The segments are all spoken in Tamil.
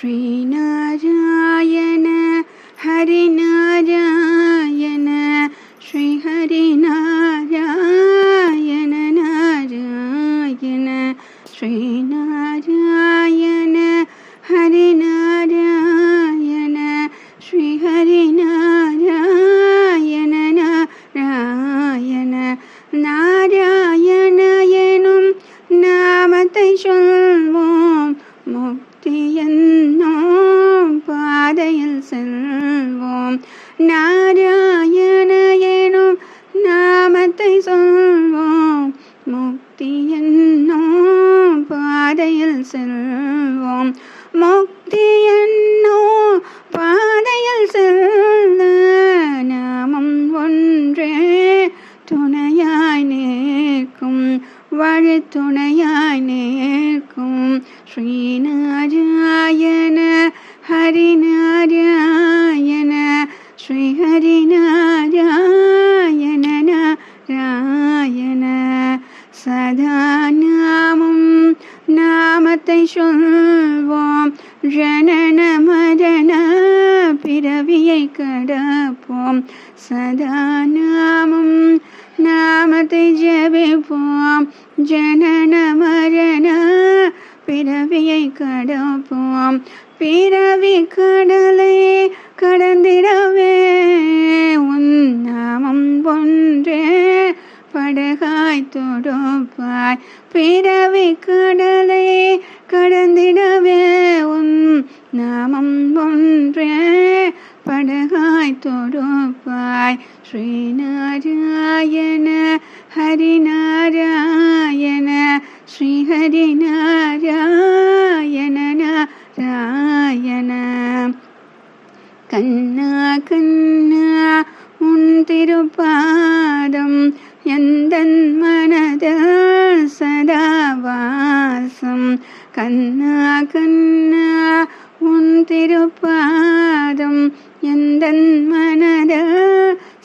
ശ്രീനാരായണ ഹരിനാരായണ ശ്രീഹരിനാരായണ നാരായണ ശ്രീനാരായണ ഹരിനാരായണ ശ്രീഹരിനാരായണ നാരായണ നാരായണ എனும் நாமத்தை சொல்வோம் முக்தி என்னும் பாதையில் செல்வோம். நாராயண எனும் நாமத்தை சொல்வோம் முக்தி என்னும் பாதையில் செல்வோம். முக்தி என்னும் பாதையில் செல்ல நாமம் ஒன்றே துணையாய் நிற்கும் வழித்துணையாய் நிற்கும். ஸ்ரீநாராயண ஹரிநாராயண ஸ்ரீஹரிநாராயண நாராயண சதா நாமம் நாமத்தை சொல்வோம் ஜனன மரண பிறவியை கடப்போம். சதா நாமம் நாமத்தை ஜெபிப்போம் ஜனன மரண பிறவியை கடப்போம். பிறவி கடலை கடந்திடவே உன் நாமம் ஒன்றே படகாய் தொடுப்பாய். பிறவி கடலை கடந்திடவே உன் நாமம் ஒன்றே படகாய் தொடுப்பாய். ஸ்ரீநாராயண ஹரிநாராயண ஸ்ரீஹரிநாராயண நாராயண கண்ணா கண்ணா உன் திருப்பாதம் எந்தன் மனதில் சதா வாசம். கண்ணா கண்ணா உன் திருப்பாதம் எந்தன் மனதில்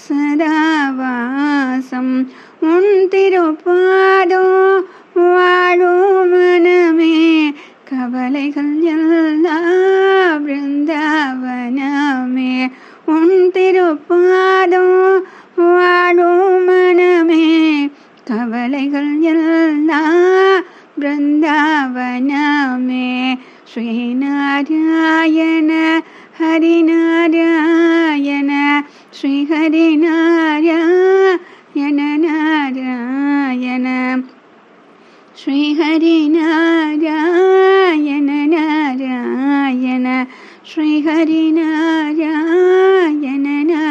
சதா வாசம். உன் திருப்பாதம் வாழும் மனமே கவலைகள் எல்லாம் பிருந்தாவனமே. உன் திருப்பாதம் வாழும் மனமே கவலைகள் எல்லாம் பிருந்தாவனமே. ஸ்ரீநாராயண ஹரிநாராயண ஸ்ரீஹரிநாராயண நாராயண ஸ்ரீஹரிநாராயண நாராயண ஸ்ரீஹரிநாராயண நாராயண